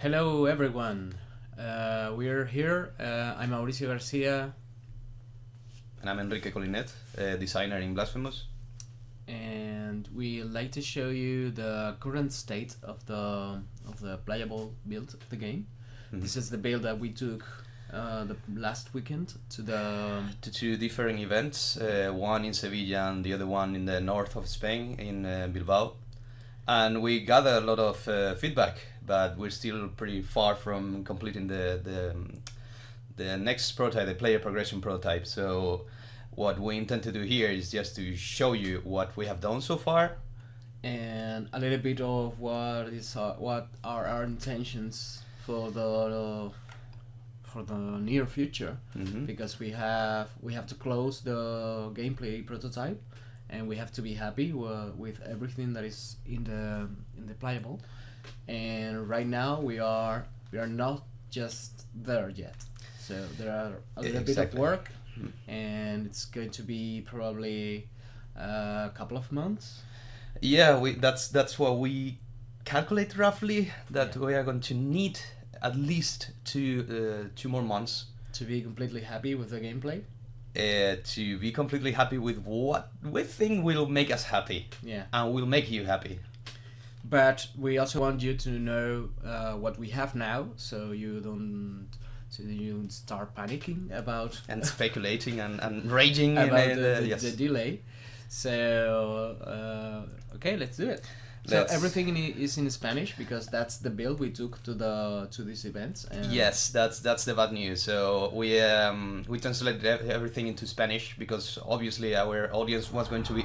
Hello, everyone. We're here. I'm Mauricio Garcia, And I'm Enrique Colinet, designer in Blasphemous. and we like to show you the current state of the playable build of the game. This is the build that we took the last weekend to the. To two different events, one in Sevilla and the other one in the north of Spain, in Bilbao. And we gathered a lot of feedback, but we're still pretty far from completing the next prototype, the player progression prototype. So what we intend to do here is just to show you what we have done so far. And a little bit of what are our intentions for the near future, because we have to close the gameplay prototype, and we have to be happy with everything that is in the playable. And right now we are not just there yet, so there are a little bit of Exactly. work, and it's going to be probably a couple of months. Yeah, that's what we calculate roughly, that Yeah. we are going to need at least two more months To be completely happy with the gameplay. to be completely happy with what we think will make us happy Yeah. and will make you happy. But we also want you to know what we have now, so you don't start panicking about And speculating and raging about in the, yes. the delay. So okay, let's do it. So Let's- everything is in Spanish, because that's the build we took to these events. And Yes, that's the bad news. So we translated everything into Spanish because obviously our audience was going to be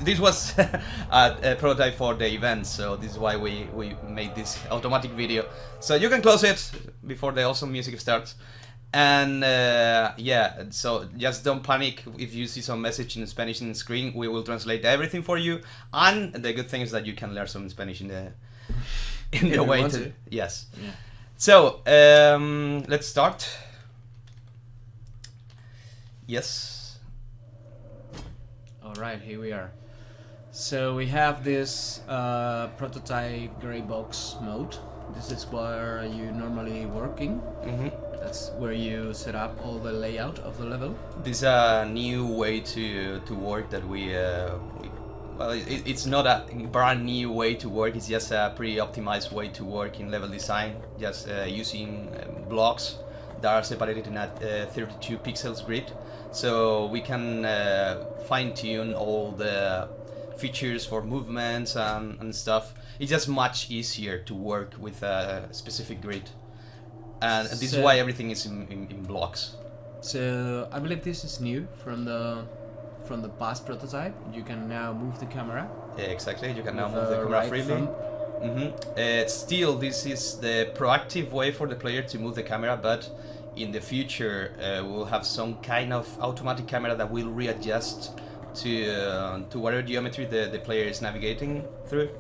this was a prototype for the event, so this is why we made this automatic video. So you can close it before the awesome music starts. And so just don't panic if you see some message in Spanish in the screen. We will translate everything for you, and the good thing is that you can learn some Spanish in the If you way want to. to. Yes. Yeah. So let's start. Yes. All right, here we are. So we have this prototype gray box mode. This is where you normally working. That's where you set up all the layout of the level. This is a new way to work that it's not a brand new way to work. It's just a pretty optimized way to work in level design, just using blocks that are separated in a 32 pixels grid, so we can fine-tune all the features for movements and stuff. It's just much easier to work with a specific grid, and this is So- why everything is in blocks. So I believe this is new from the past prototype. You can now move the camera. Exactly, you can now with move the camera right freely. thumb. Still, this is the proactive way for the player to move the camera, but in the future we'll have some kind of automatic camera that will readjust to whatever geometry the player is navigating through.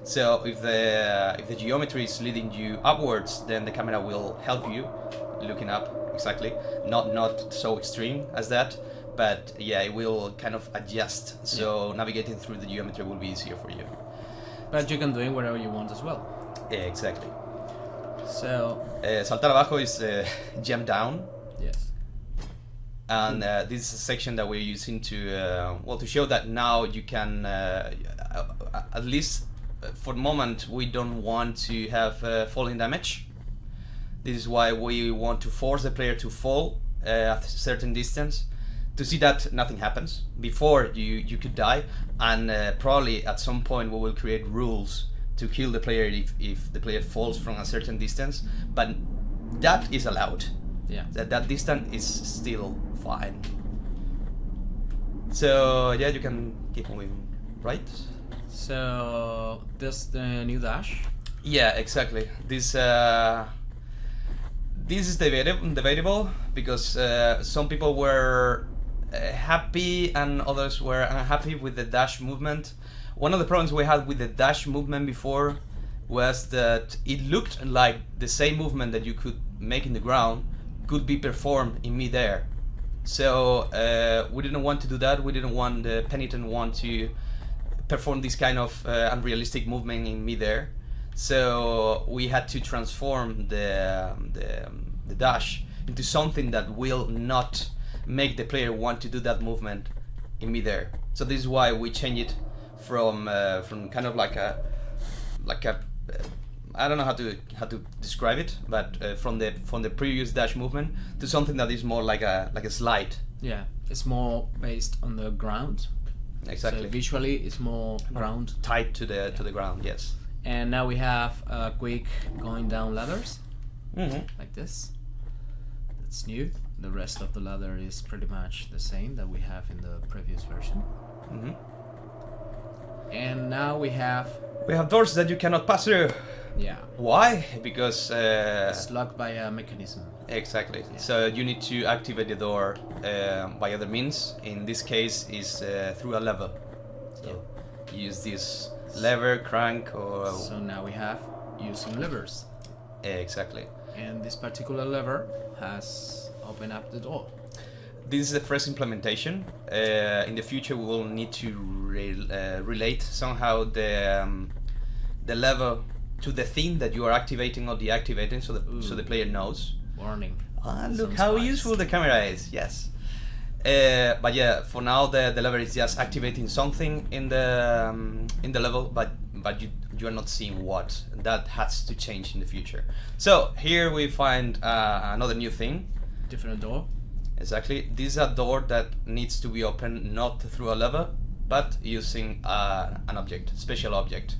So if the geometry is leading you upwards, then the camera will help you looking up. Exactly, not so extreme as that, but yeah, it will kind of adjust. So navigating through the geometry will be easier for you. But you can do it wherever you want as well. Exactly. So Saltar abajo is jump down, yes. and this is a section that we're using to show that now you can at least for the moment we don't want to have falling damage. This is why we want to force the player to fall at a certain distance to see that nothing happens before you could die, and probably at some point we will create rules to kill the player if the player falls from a certain distance, but that is allowed. Yeah. That distance is still fine. So yeah, you can keep moving, right? So this the new dash. Yeah, exactly. This is debatable because some people were happy and others were unhappy with the dash movement. One of the problems we had with the dash movement before was that it looked like the same movement that you could make in the ground could be performed in midair. So we didn't want to do that. We didn't want the penitent one to perform this kind of unrealistic movement in midair. So we had to transform the dash into something that will not make the player want to do that movement in midair. So this is why we change it from kind of like a I don't know how to describe it, but from the previous dash movement to something that is more like a slide. Yeah, it's more based on the ground. Exactly. So visually, it's more ground tied to the ground. Yes. And now we have quick going down ladders, like this. That's new. The rest of the ladder is pretty much the same that we have in the previous version. And now we have doors that you cannot pass through. Yeah. Why? Because it's locked by a mechanism. Exactly. Yeah. So you need to activate the door by other means. In this case, is through a lever. So you use this lever, crank, or. So now we have using levers. Exactly. And this particular lever has opened up the door. This is the first implementation. In the future, we will need to relate somehow the lever to the thing that you are activating or deactivating, so the player knows. Warning. Look how useful the camera is. Yes. But yeah, for now the lever is just activating something in the level, but you are not seeing what. That has to change in the future. So here we find another new thing. Different door. Exactly. This is a door that needs to be opened not through a lever, but using an object, special object.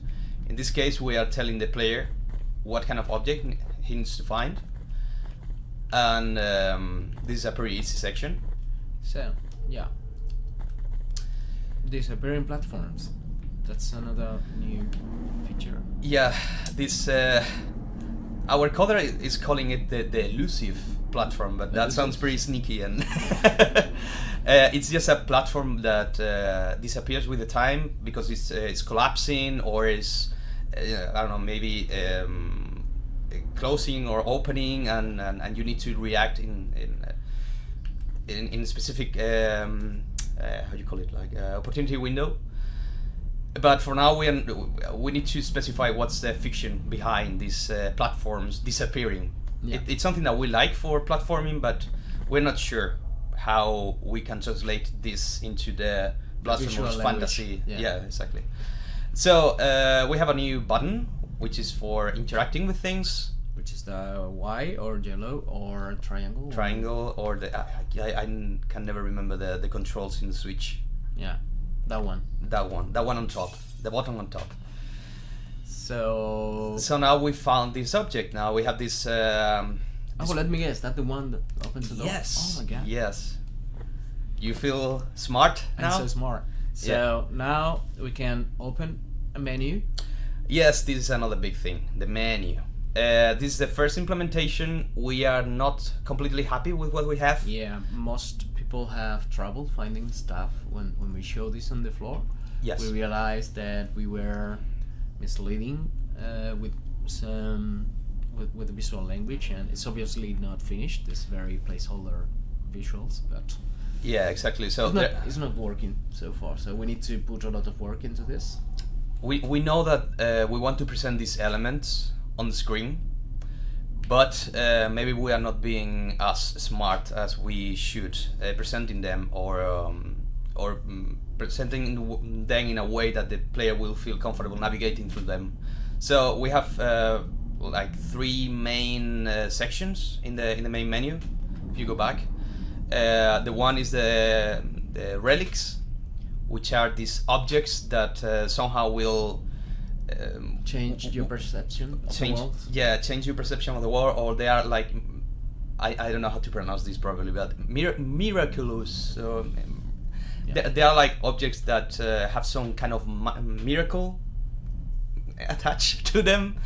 In this case, we are telling the player what kind of object he needs to find, and this is a pretty easy section. So, yeah. Disappearing platforms. That's another new feature. Yeah, this our coder is calling it the elusive platform, but that sounds pretty sneaky, and it's just a platform that disappears with the time because it's collapsing or is I don't know, maybe closing or opening, and you need to react in a specific how do you call it, like opportunity window. But for now, we need to specify what's the fiction behind these platforms disappearing. Yeah. It's something that we like for platforming, but we're not sure how we can translate this into the Blasphemous fantasy. Yeah, exactly. So we have a new button, which is for interacting with things. Which is the Y or yellow or triangle? Triangle or the I can never remember the controls in the Switch. Yeah, that one. That one on top, the bottom on top. So now we found this object. Now we have this. Let me guess. That the one that opens the door. Yes. Oh my god. Yes. You feel smart now. I'm so smart. So now we can open a menu. Yes, this is another big thing. The menu. This is the first implementation. We are not completely happy with what we have. Yeah, most people have trouble finding stuff when we show this on the floor. Yes. We realized that we were misleading with the visual language, and it's obviously not finished. This very placeholder visuals, but yeah, exactly. So it's not working so far. So we need to put a lot of work into this. We know that we want to present these elements on the screen, but maybe we are not being as smart as we should presenting them, or presenting them in a way that the player will feel comfortable navigating through them. So we have like three main sections in the main menu. If you go back, the one is the relics, which are these objects that somehow will change your perception of the world. Yeah, change your perception of the world, or they are like, I don't know how to pronounce this properly, but miraculous. So they are like objects that have some kind of miracle attached to them.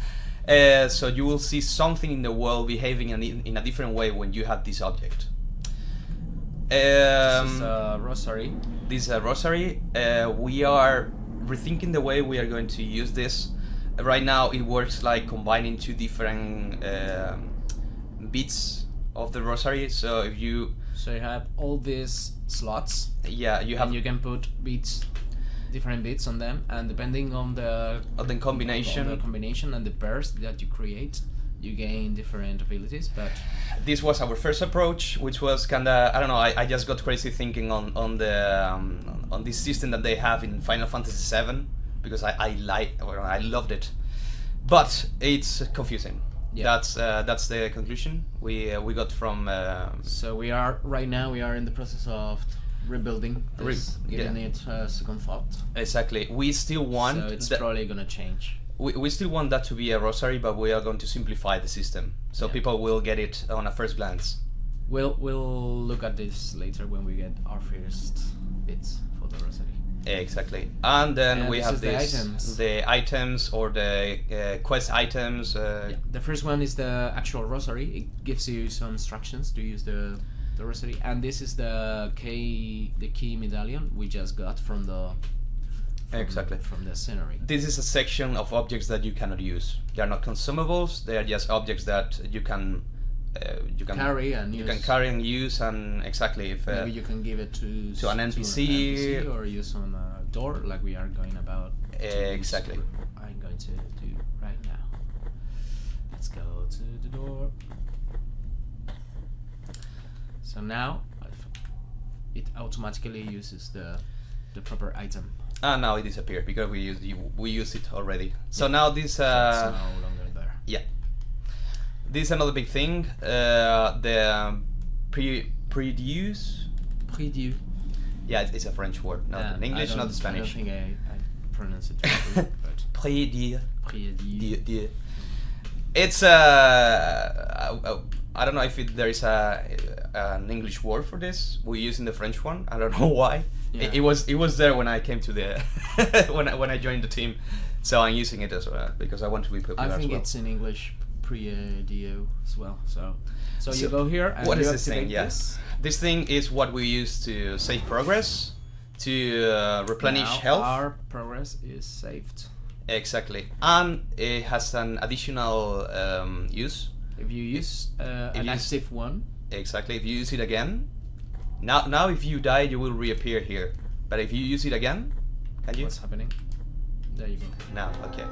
So you will see something in the world behaving in a different way when you have this object. This is a rosary. This is a rosary. We are rethinking the way we are going to use this. Right now it works like combining two different bits of the rosary. So if you have all these slots. Yeah, you have. And you can put beats different bits on them, and depending on the combination and the pairs that you create, you gain different abilities. But this was our first approach, which was kinda, I don't know, I just got crazy thinking on this system that they have in Final Fantasy VII, because I loved it, but it's confusing. Yeah. That's the conclusion we got from. So we are in the process of rebuilding this, giving it a second thought. Exactly. We still want. So it's probably gonna change. We still want that to be a rosary, but we are going to simplify the system, so people will get it on a first glance. We'll look at this later when we get our first bits for the rosary. Exactly, and then we have the items or the quest items. The first one is the actual rosary. It gives you some instructions to use the rosary, and this is the key medallion we just got from the. From the scenery. This is a section of objects that you cannot use. They are not consumables. They are just objects that you can carry and use. You can carry and use, and exactly if maybe you can give it to an NPC or use on a door, like we are going about. Exactly. I'm going to do right now. Let's go to the door. So now it automatically uses the proper item. Now it disappeared because we used it already. So now this so it's no longer there. Yeah. This is another big thing. The pre-due. Yeah, it's a French word, not in English, not in Spanish. I don't think I pronounce it correctly. But Pre-due. It's I don't know if there is an English word for this. We're using the French one. I don't know why. Yeah. It was there when I came to the when I joined the team, so I'm using it as well because I want to be popular. I think it's in English pre-dio as well. So you go here and what you is this thing? Yes, this thing is what we use to save progress, to replenish health. Our progress is saved. Exactly, and it has an additional use. If you use an active one. Exactly, if you use it again. Now, if you die, you will reappear here. But if you use it again, can you? What's happening? There you go. Now, okay.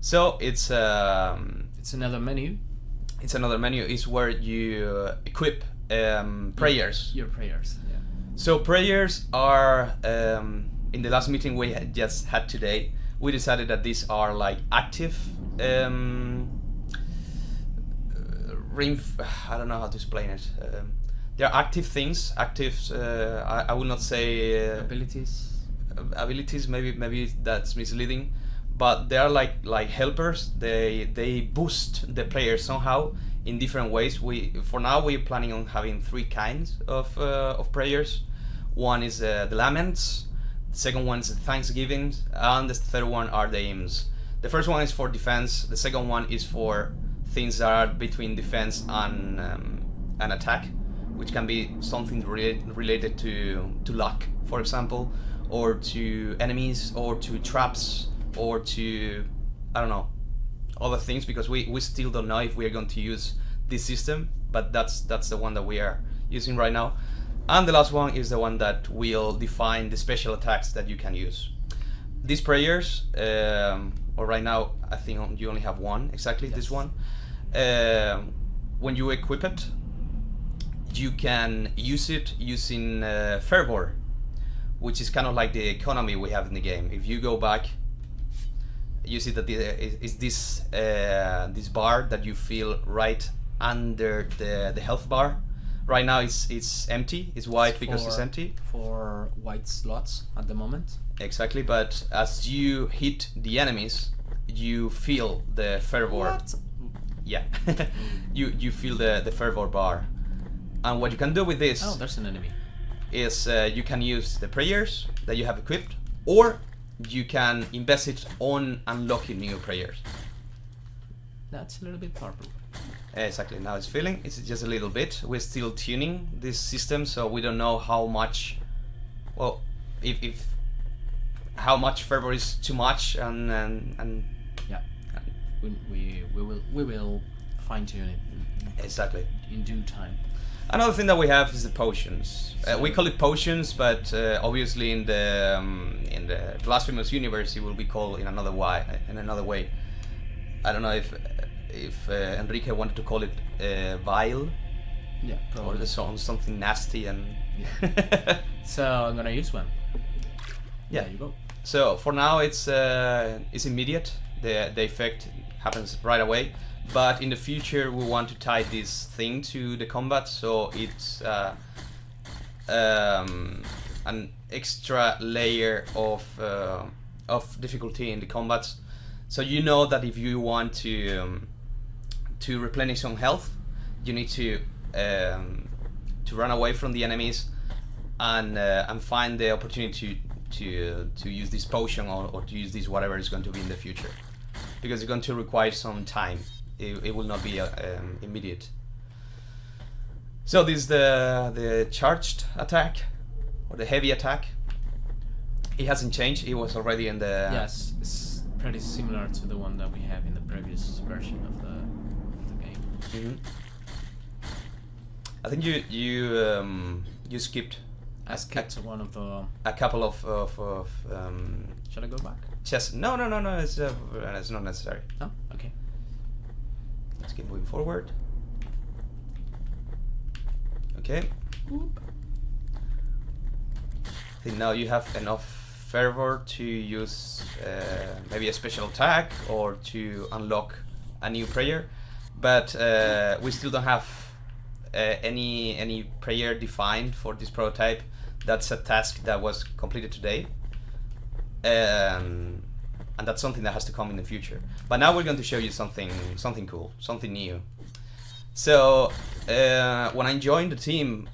So it's another menu. It's another menu. It's where you equip prayers. Your prayers. Yeah. So prayers are in the last meeting we just had today. We decided that these are like active. I don't know how to explain it. They're active things. I will not say abilities. Abilities. Maybe that's misleading, but they are like helpers. They boost the player somehow in different ways. For now we're planning on having 3 kinds of prayers. One is the laments. The second one is the thanksgiving, and the third one are the hymns. The first one is for defense. The second one is for things that are between defense and an attack, which can be something related to luck, for example, or to enemies, or to traps, or to, I don't know, other things, because we still don't know if we are going to use this system, but that's the one that we are using right now. And the last one is the one that will define the special attacks that you can use. These prayers, or right now I think you only have one, exactly. Yes. This one. When you equip it, you can use it using fervor, which is kind of like the economy we have in the game. If you go back, you see that it's this bar that you feel right under the health bar. Right now it's empty. It's white because it's empty. 4 white slots at the moment. Exactly, but as you hit the enemies, you feel the fervor. What? Yeah, you feel the fervor bar, and what you can do with this? Oh, there's an enemy. Is you can use the prayers that you have equipped, or you can invest it on unlocking new prayers. That's a little bit purple. Exactly. Now it's filling. It's just a little bit. We're still tuning this system, so we don't know how much. Well, if how much fervor is too much, and yeah. We will fine tune it Exactly. in due time. Another thing that we have is the potions. We call it potions, but obviously in the Blasphemous universe it will be called in another way. I don't know if Enrique wanted to call it vial. Yeah, probably. Or something nasty and. Yeah. So I'm gonna use one. Yeah. There you go. So for now it's immediate. The effect happens right away. But in the future we want to tie this thing to the combat, so it's an extra layer of difficulty in the combats. So you know that if you want to replenish some health, you need to run away from the enemies and find the opportunity to use this potion or to use this whatever is going to be in the future, because it's going to require some time. It will not be immediate. So this is the charged attack or the heavy attack. It hasn't changed. It was already in the. Yes, it's pretty similar to the one that we have in the previous version of the game. Mm-hmm. I think you skipped. I skipped one of the. A couple of. Shall I go back? Just no. It's not necessary. Oh, okay. Let's keep moving forward. Okay. Oop. I think now you have enough fervor to use maybe a special attack or to unlock a new prayer, but we still don't have any prayer defined for this prototype. That's a task that was completed today, and that's something that has to come in the future. But now we're going to show you something cool, something new. So when I joined the team,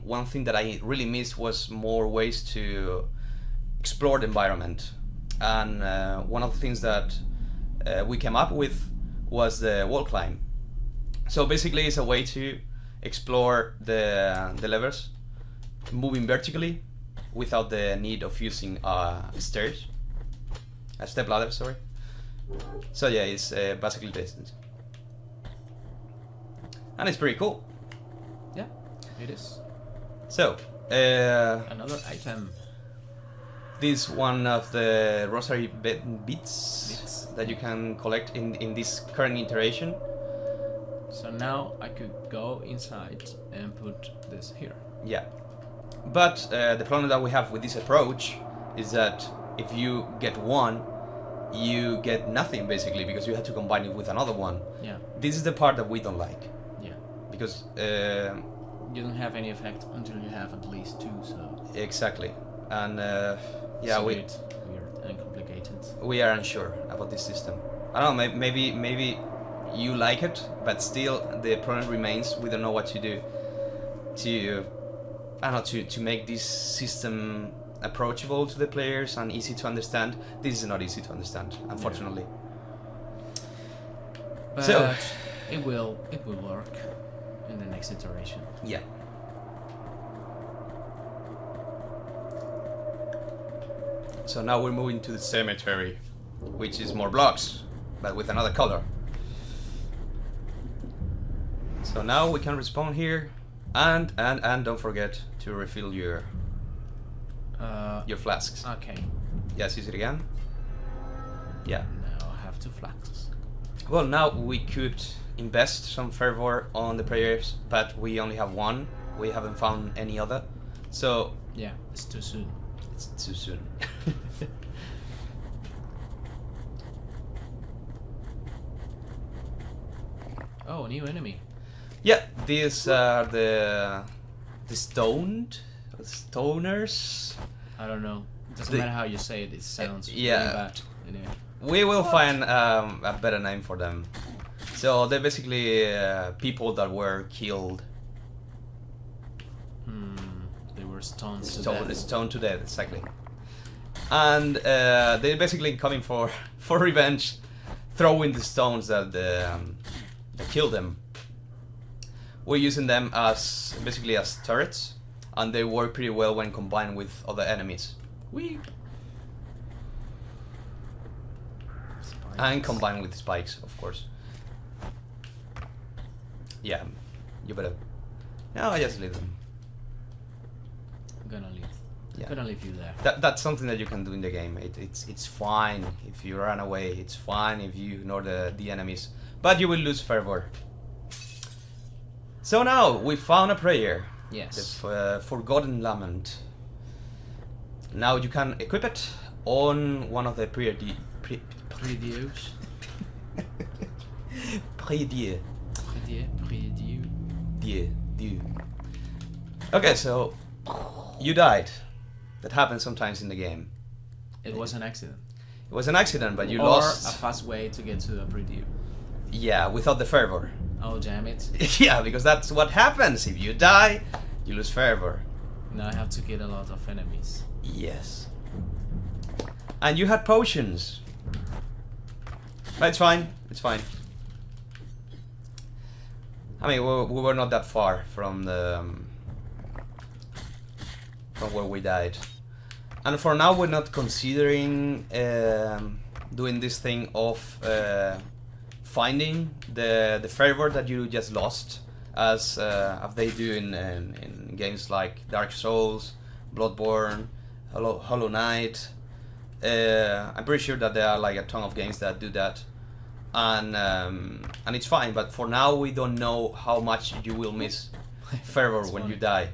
one thing that I really missed was more ways to explore the environment. And one of the things that we came up with was the wall climb. So basically it's a way to explore the levels, moving vertically without the need of using stairs. A step ladder, sorry. So yeah, it's basically distance. And it's pretty cool. Yeah, it is. So, another item. This one of the Rosary Beats that you can collect in this current iteration. So now I could go inside and put this here. Yeah. But the problem that we have with this approach is that if you get one, you get nothing basically, because you have to combine it with another one. Yeah. This is the part that we don't like. Yeah. Because you don't have any effect until you have at least two. So. Exactly. And yeah, it's weird and complicated. We are unsure about this system. I don't know. Maybe you like it, but still the problem remains. We don't know what to do to make this system approachable to the players and easy to understand. This is not easy to understand, unfortunately. But so it will work in the next iteration. Yeah. So now we're moving to the cemetery, which is more blocks, but with another color. So now we can respawn here, and don't forget to refill your flasks. Okay. Yes, use it again. Yeah. Now I have 2 flasks. Well, now we could invest some fervor on the prayers, but we only have one. We haven't found any other. So yeah, it's too soon. It's too soon. Oh, new enemy. Yeah, these are the stoners. I don't know. It doesn't matter how you say it. It sounds really bad. Anyway. We will find a better name for them. So they're basically people that were killed. They were stoned to death. Stoned to death, exactly. And they're basically coming for revenge, throwing the stones that killed them. We're using them as basically as turrets, and they work pretty well when combined with other enemies. And combined with spikes, of course. Yeah, you better. No, I just leave them. I'm gonna leave. Yeah. Gonna leave you there. That's something that you can do in the game. It's fine if you run away. It's fine if you ignore the enemies, but you will lose fervor. So now we found a prayer. Yes. The Forgotten Lament. Now you can equip it on one of the Predios. Prédieu. Predieu. Dieu. Okay, so you died. That happens sometimes in the game. It was an accident. It was an accident, but you or lost. a fast way to get to the Predieu. Yeah, without the fervor. Oh, damn it. Yeah, because that's what happens. If you die, you lose fervor. Now I have to kill a lot of enemies. Yes. And you had potions. But it's fine. It's fine. I mean, we were not that far from the from where we died. And for now, we're not considering doing this thing of finding the fervor that you just lost, as they do in games like Dark Souls, Bloodborne, Hollow Knight. I'm pretty sure that there are like a ton of games that do that, and it's fine. But for now, we don't know how much you will miss fervor when fine. you die.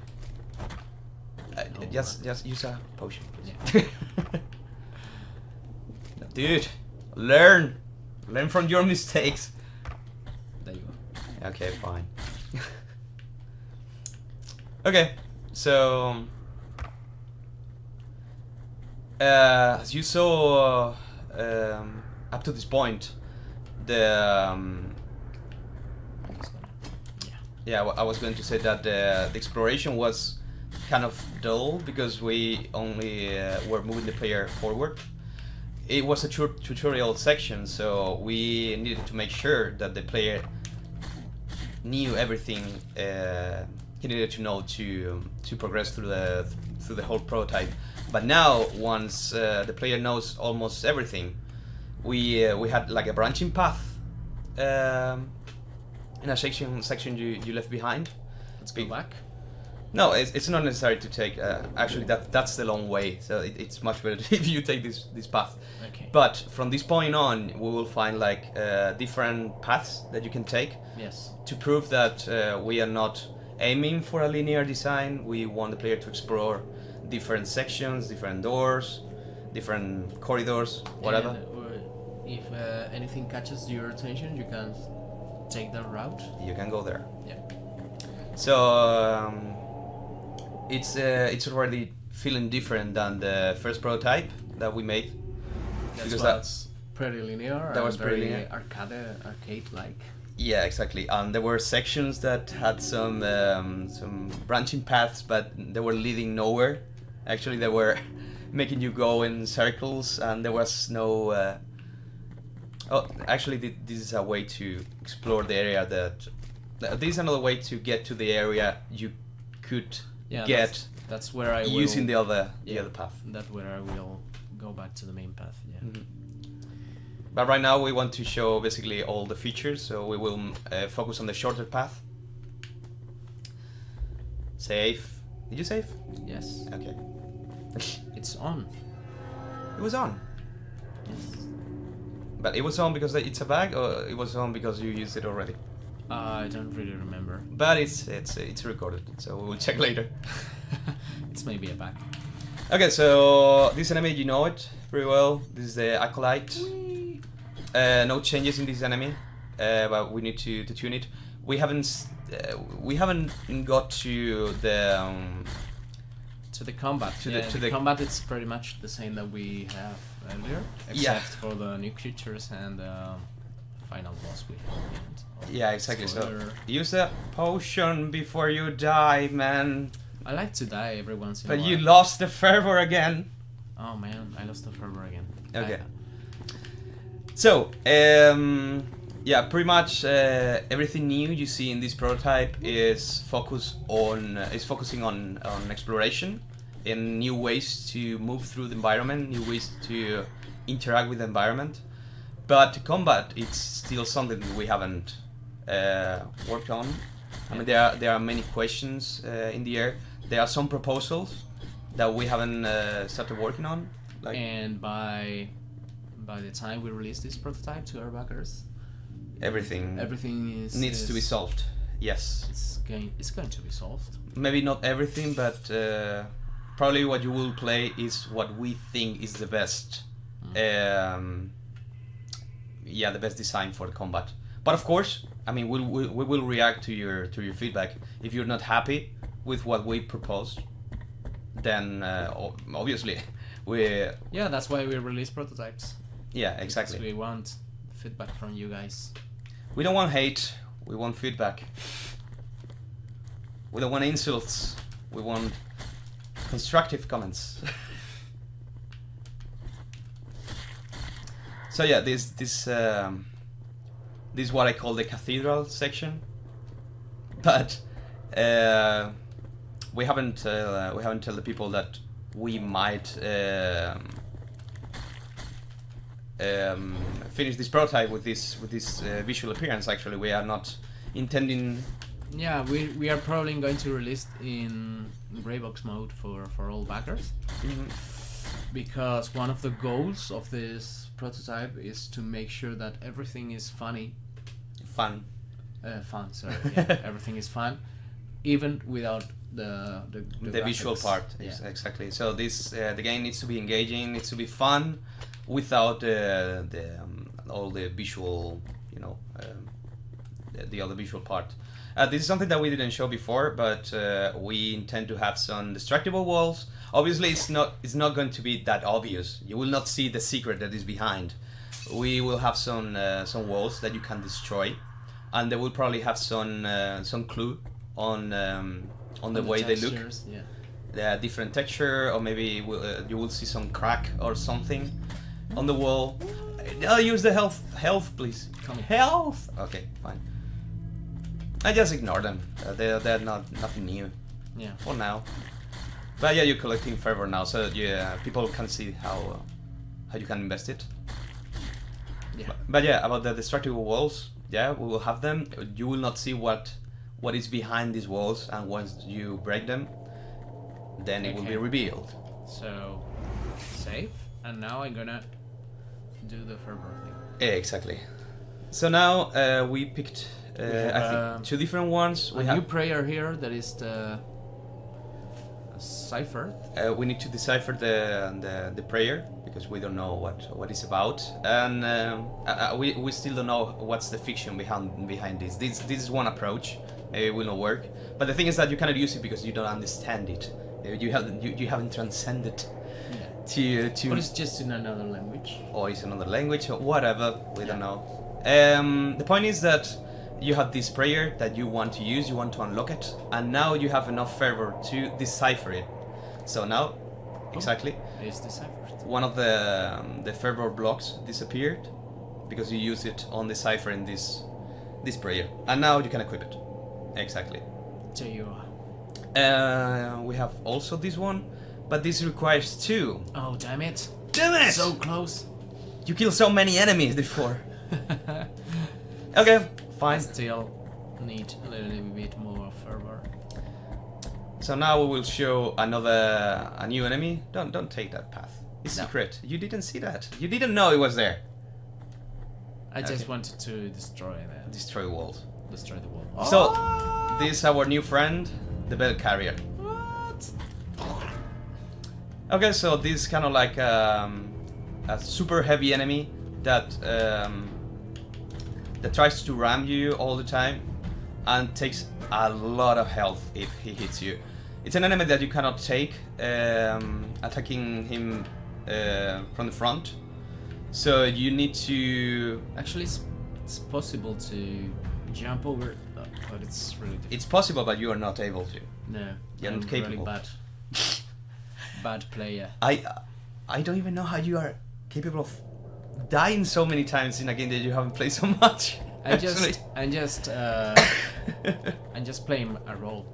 Just use a potion. Yeah. Dude, learn from your mistakes. There you go. Okay, fine. Okay, so as you saw up to this point, the I was going to say that the exploration was kind of dull because we only were moving the player forward. It was a tutorial section, so we needed to make sure that the player knew everything he needed to know to progress through the whole prototype. But now, once the player knows almost everything, we had like a branching path in a section you left behind. Let's go back. No, it's not necessary to take. Actually, that's the long way, so it's much better if you take this path. Okay. But from this point on, we will find like different paths that you can take. Yes. To prove that we are not aiming for a linear design. We want the player to explore different sections, different doors, different corridors, whatever. And, if anything catches your attention, you can take that route. You can go there. Yeah. So it's already feeling different than the first prototype that we made. That's pretty linear. That was pretty linear. Arcade-like. Yeah, exactly. And there were sections that had some branching paths, but they were leading nowhere. Actually, they were making you go in circles, and there was no. Oh, actually, this is a way to explore the area. This is another way to get to the area you could get. That's where I using will, the other path. That's where I will go back to the main path. Yeah. Mm-hmm. But right now we want to show basically all the features, so we will focus on the shorter path. Save. Did you save? Yes. Okay. It's on. It was on. Yes. But it was on because it's a bug, or it was on because you used it already? I don't really remember. But it's recorded, so we will check later. It's maybe a bug. Okay, so this enemy, you know it pretty well. This is the Acolyte. No changes in this enemy, but we need to tune it. We haven't got to the combat. The combat is pretty much the same that we have earlier, except for the new creatures and final boss we have. Yeah, exactly. So use a potion before you die, man. I like to die every once in a while. But you lost the fervor again. Oh man, I lost the fervor again. Okay. So, yeah, pretty much everything new you see in this prototype is focusing on exploration, and new ways to move through the environment, new ways to interact with the environment. But combat, it's still something we haven't worked on. I mean, there are many questions in the air. There are some proposals that we haven't started working on. And by the time we release this prototype to our backers, everything needs to be solved. Yes, it's going to be solved. Maybe not everything, but probably what you will play is what we think is the best. The best design for the combat. But of course, I mean, we will react to your feedback. If you're not happy with what we propose, then obviously that's why we release prototypes. Yeah, exactly. Because we want feedback from you guys. We don't want hate. We want feedback. We don't want insults. We want constructive comments. So yeah, this is what I call the cathedral section, but we haven't told the people that we might finish this prototype with this visual appearance. Actually, we are not intending. Yeah, we are probably going to release in gray box mode for all backers, because one of the goals of this prototype is to make sure that everything is fun. Sorry, yeah, everything is fun, even without the visual part. Yeah. Exactly. So this the game needs to be engaging, needs to be fun, without all the visual, the other visual part. This is something that we didn't show before, but we intend to have some destructible walls. Obviously, it's not going to be that obvious. You will not see the secret that is behind. We will have some walls that you can destroy, and they will probably have some clue on the way they look. Yeah. The different texture, or maybe you will see some crack or something on the wall. I'll use the health, please. Health. Okay, fine. I just ignore them. They're nothing new. Yeah. For now. But yeah, you're collecting fervor now, so people can see how you can invest it. Yeah. But yeah, about the destructible walls, yeah, we will have them. You will not see what is behind these walls, and once you break them, then it will be revealed. So, save, and now I'm gonna do the fervor thing. Yeah, exactly. So now we picked, I think, two different ones. We have a new prayer here that is the cipher. We need to decipher the prayer, because we don't know what it's about, and we still don't know what's the fiction behind this. This is one approach. Maybe it will not work, but the thing is that you cannot use it because you don't understand it. You haven't transcended to. But it's just in another language. Or it's another language, or whatever. We don't know. The point is that you have this prayer that you want to use, you want to unlock it, and now you have enough fervor to decipher it. So now, exactly, it's deciphered. One of the fervor blocks disappeared because you use it on deciphering this prayer, and now you can equip it. Exactly. So you. We have also this one, but this requires two. Oh, damn it! Damn it! So close. You killed so many enemies before. Okay, fine. Still need a little bit more fervor. So now we will show a new enemy. Don't take that path. It's secret. You didn't see that. You didn't know it was there. I just wanted to destroy them. Destroy walls. Destroy the wall. So this is our new friend, the bell carrier. What? Okay, so this is kind of like a super heavy enemy that tries to ram you all the time and takes a lot of health if he hits you. It's an enemy that you cannot take attacking him from the front, so you need to. Actually, it's possible to jump over, but it's really difficult. It's possible, but you are not able to. No, you're not capable. Really bad player. I don't even know how you are capable of dying so many times in a game that you haven't played so much. I'm just playing a role.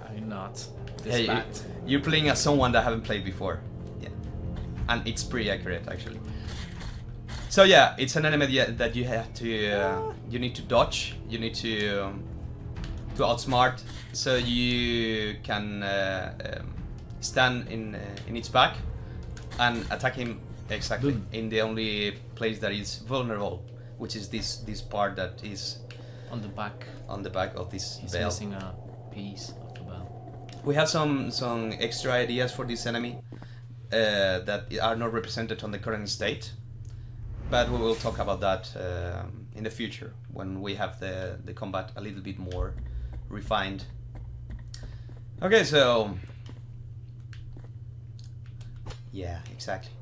I'm not this bad. You're playing as someone that haven't played before. Yeah, and it's pretty accurate actually. So yeah, it's an enemy that you have to you need to dodge. You need to outsmart, so you can stand in its back and attack him exactly in the only place that is vulnerable, which is this part that is on the back of this He's bell. missing a piece of the bell. We have some extra ideas for this enemy that are not represented on the current state, but we will talk about that in the future when we have the combat a little bit more refined. Okay, so yeah, exactly.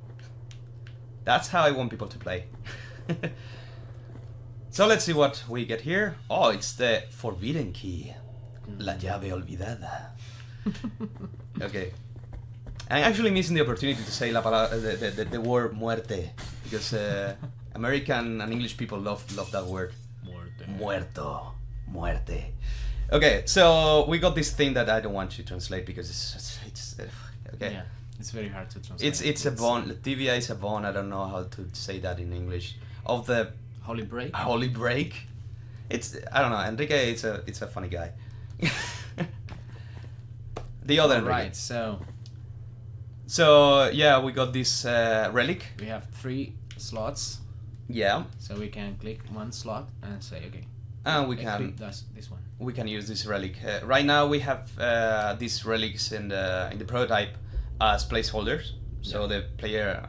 That's how I want people to play. So let's see what we get here. Oh, it's the forbidden key. La llave olvidada. Okay. I'm actually missing the opportunity to say the word muerte, because American and English people love that word. Muerte. Muerto. Muerte. Okay, so we got this thing that I don't want to translate because it's okay. Yeah, it's very hard to translate. It's a bone. Tibia is a bone. I don't know how to say that in English. Of the Holy break. Holy break. It's, I don't know. Enrique, it's a funny guy. The other Enrique. Right. So yeah, we got this relic. We have 3 slots. Yeah. So we can click one slot and say okay. And we can. That's this one. We can use this relic. Right now we have these relics in the prototype as placeholders. So the player,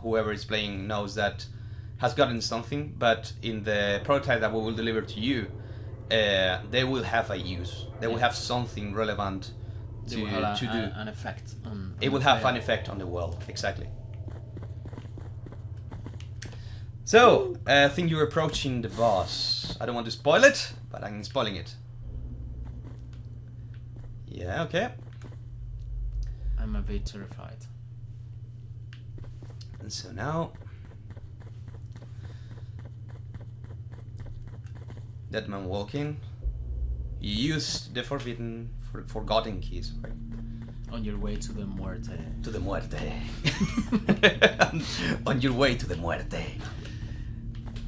whoever is playing, knows that has gotten something. But in the prototype that we will deliver to you, they will have a use. They will have something relevant to do. An effect on it will have an effect on the world. Exactly. So, I think you're approaching the boss. I don't want to spoil it, but I'm spoiling it. Yeah, okay. I'm a bit terrified. And so now... Dead man walking. You use the forgotten keys, right? On your way to the muerte. To the muerte. On your way to the muerte.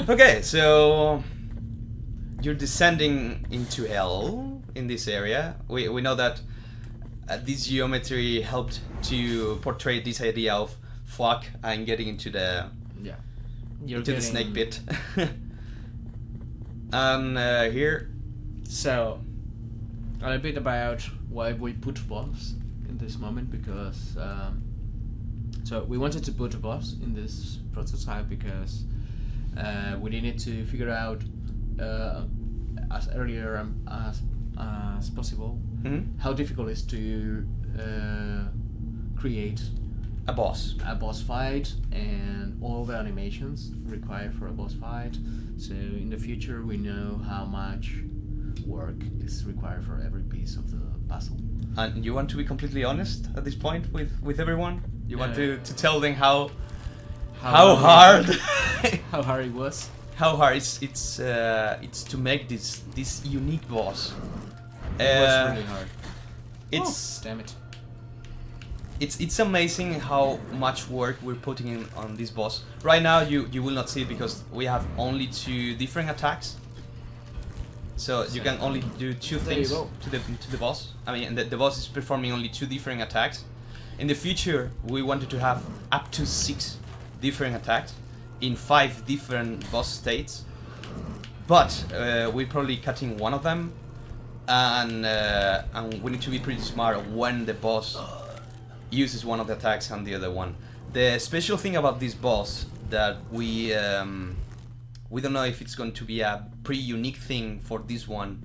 Okay, so you're descending into hell in this area. We know that this geometry helped to portray this idea of fuck and getting into the the snake pit. And here, so a little bit about why we put boss in this moment, because so we wanted to put a boss in this prototype because we needed to figure out as earlier as possible how difficult it is to create a boss fight and all the animations required for a boss fight. So in the future we know how much work is required for every piece of the puzzle. And you want to be completely honest at this point with everyone? You want to tell them how hard how hard it was? How hard it's to make this unique boss. It was really hard. It's damn it. It's amazing how much work we're putting in on this boss. Right now you will not see it because we have only 2 different attacks. So you can only do 2 things to the boss. I mean, the boss is performing only 2 different attacks. In the future, we wanted to have up to 6 different attacks in 5 different boss states. But we're probably cutting one of them, and we need to be pretty smart when the boss uses one of the attacks and the other one. The special thing about this boss that we don't know if it's going to be a pretty unique thing for this one,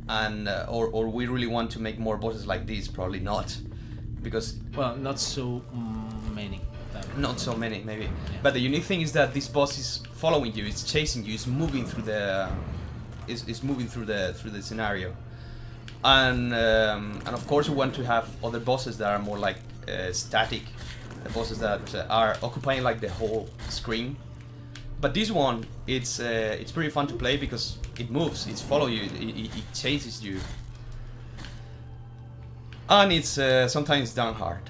and or we really want to make more bosses like this. Probably not, because not so many. Not so many, maybe. Yeah. But the unique thing is that this boss is following you, it's chasing you, it's moving through the, through the scenario, and of course we want to have other bosses that are more like static, bosses that are occupying like the whole screen. But this one, it's pretty fun to play because it moves, it follows you, it chases you, and it's sometimes darn hard.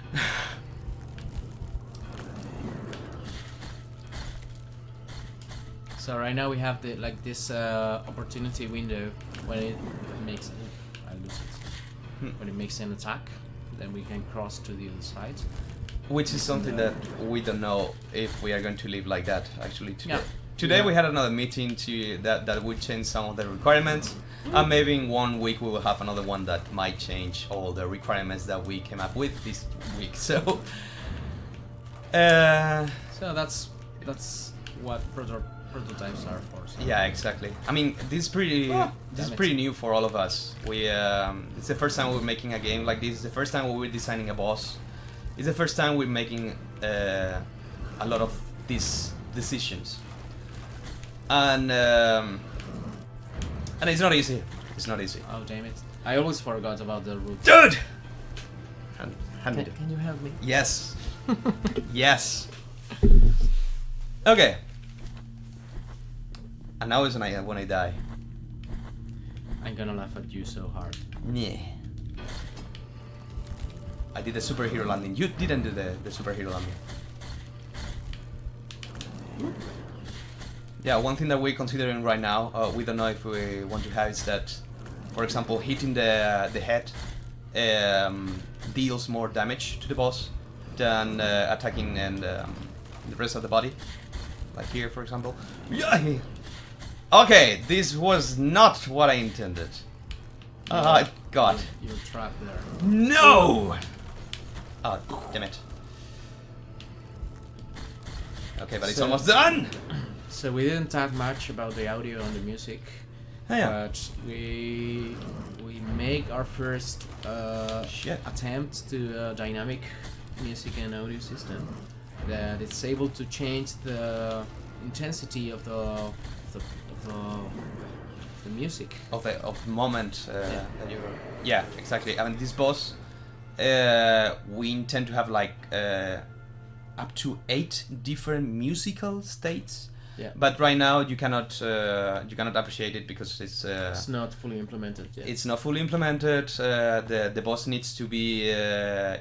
So right now we have this opportunity window when it makes I lose it. When it makes an attack, then we can cross to the other side. Which is something that we don't know if we are going to live like that actually today. Yeah. Today we had another meeting that would change some of the requirements, and maybe in 1 week we will have another one that might change all the requirements that we came up with this week. So that's what prototypes are for. So. yeah, exactly. I mean, this is pretty new for all of us. It's the first time we're making a game like this. It's the first time we're designing a boss. It's the first time we're making a lot of these decisions. And it's not easy. It's not easy. Oh damn it! I always forgot about the root. Dude! Can you help me? Yes. Yes. Okay. And now is when I die. I'm gonna laugh at you so hard. Yeah. I did the superhero landing. You didn't do the superhero landing. Yeah, one thing that we're considering right now, we don't know if we want to have, is that, for example, hitting the head deals more damage to the boss than attacking and the rest of the body. Like here, for example. Yeah. Okay, this was not what I intended. God. You're trapped there. No! Oh, damn it. Okay, but it's almost done! So we didn't talk much about the audio and the music, but we make our first attempt to a dynamic music and audio system that it's able to change the intensity of the music of the moment that you. Yeah, exactly. I mean, this boss, we intend to have like up to 8 different musical states. Yeah. But right now you cannot appreciate it because it's not fully implemented yet. It's not fully implemented. The boss needs to be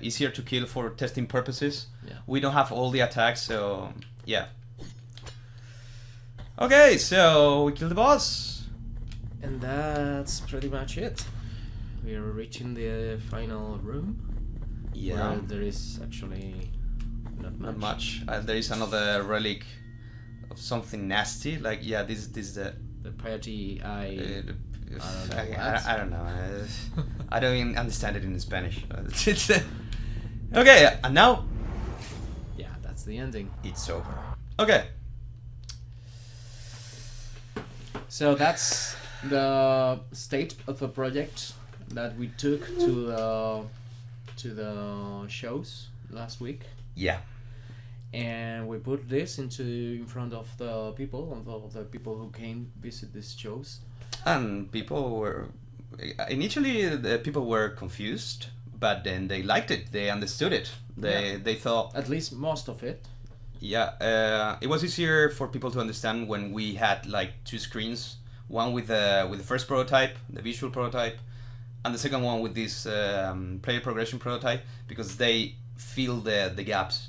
easier to kill for testing purposes. Yeah. We don't have all the attacks, so yeah. Okay, so we kill the boss. And that's pretty much it. We are reaching the final room. Yeah. Where there is actually not much. There is another relic of something nasty. Like, yeah, this is the piety I don't know. I don't even understand it in Spanish. Okay, and now. Yeah, that's the ending. It's over. Okay. So that's the state of the project that we took to the shows last week. Yeah. And we put this in front of the people, of the people who came visit these shows. And people were initially the people were confused, but then they liked it. They understood it. They thought, at least most of it. Yeah, it was easier for people to understand when we had like 2 screens, one with the first prototype, the visual prototype, and the second one with this player progression prototype, because they fill the gaps.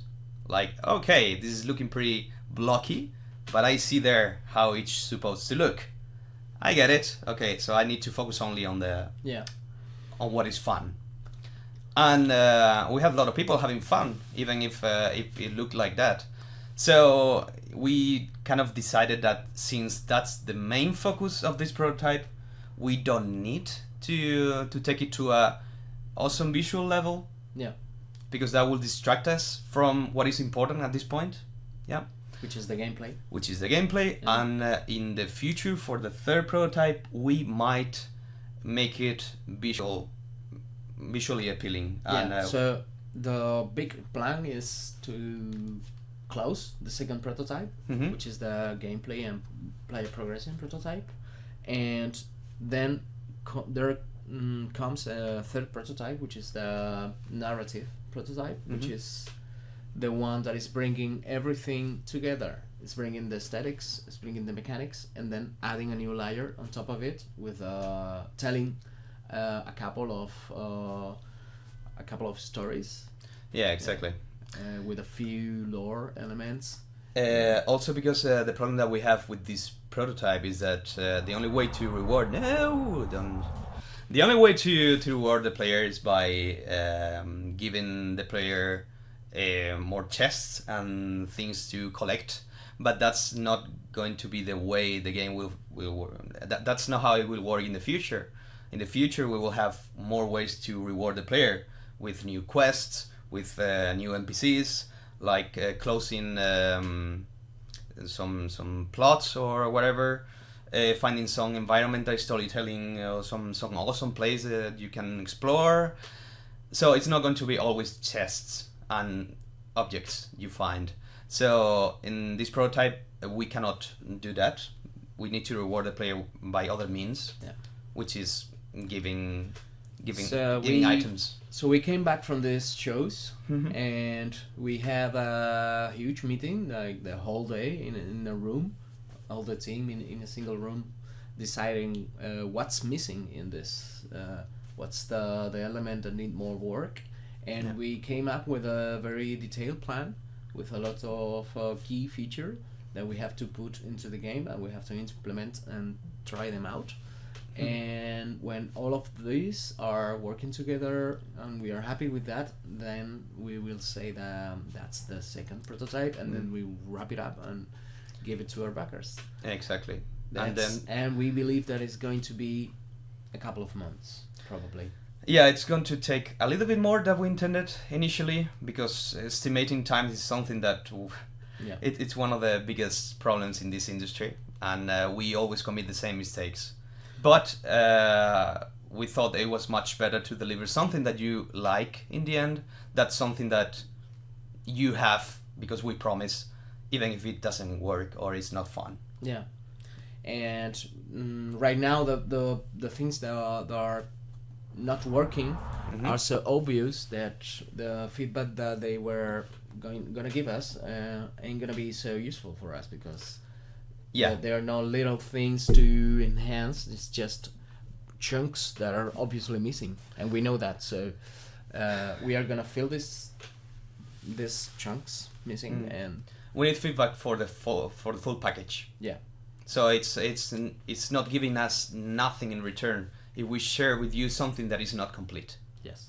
Like, okay, this is looking pretty blocky, but I see there how it's supposed to look. I get it. Okay, so I need to focus only on on what is fun. And we have a lot of people having fun, even if it looked like that. So we kind of decided that since that's the main focus of this prototype, we don't need to take it to a awesome visual level. Yeah. Because that will distract us from what is important at this point. Yeah. Which is the gameplay. Yeah. And in the future, for the third prototype, we might make it visually appealing. Yeah. And, so the big plan is to close the second prototype, which is the gameplay and player progression prototype, and then there comes a third prototype, which is the narrative prototype, which is the one that is bringing everything together. It's bringing the aesthetics, it's bringing the mechanics, and then adding a new layer on top of it with telling a couple of stories. Yeah, exactly. With a few lore elements, Also because the problem that we have with this prototype is that the only way to reward the only way to reward the player is by giving the player more chests and things to collect, but that's not going to be the way the game will work. That's not how it will work in the future. In the future we will have more ways to reward the player with new quests, with new NPCs, like closing some plots or whatever, finding some environmental storytelling, some awesome place that you can explore. So it's not going to be always chests and objects you find. So in this prototype we cannot do that. We need to reward the player by other means, which is giving items. So we came back from these shows, and we have a huge meeting, like the whole day in a room, all the team in a single room, deciding what's missing in this, what's the element that need more work, and we came up with a very detailed plan with a lot of key feature that we have to put into the game and we have to implement and try them out. And when all of these are working together and we are happy with that, then we will say that that's the second prototype, and then we wrap it up and give it to our backers. Exactly. And we believe that it's going to be a couple of months, probably. Yeah, it's going to take a little bit more than we intended initially, because estimating time is something that it's one of the biggest problems in this industry, and we always commit the same mistakes. But we thought it was much better to deliver something that you like in the end. That's something that you have because we promise, even if it doesn't work or it's not fun. Yeah, and right now the things that are not working are so obvious that the feedback that they were gonna give us ain't gonna be so useful for us, because there are no little things to enhance. It's just chunks that are obviously missing, and we know that. So we are gonna fill these chunks missing, and we need feedback for the full package. Yeah. So it's not giving us nothing in return if we share with you something that is not complete. Yes.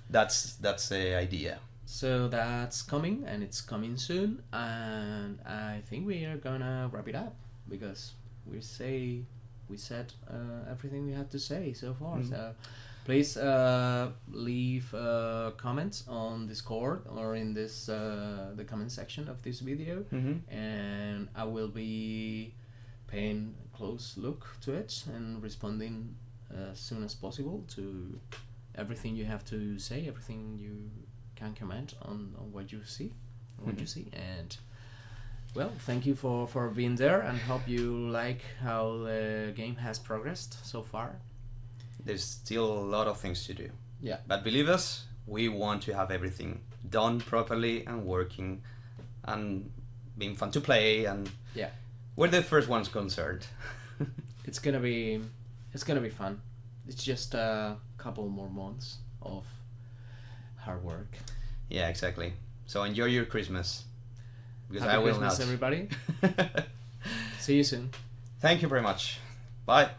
That's the idea. So that's coming, and it's coming soon, and I think we are gonna wrap it up, because we said everything we had to say so far. So please leave comments on Discord or in this the comment section of this video, and I will be paying a close look to it and responding as soon as possible to everything you have to say, everything you can comment on what you see, and well, thank you for being there, and hope you like how the game has progressed so far. There's still a lot of things to do. Yeah. But believe us, we want to have everything done properly and working and being fun to play, and we're the first ones concerned. It's gonna be fun. It's just a couple more months of hard work. Yeah, exactly. So enjoy your Christmas. Because Happy I will Christmas, not. everybody. See you soon. Thank you very much. Bye.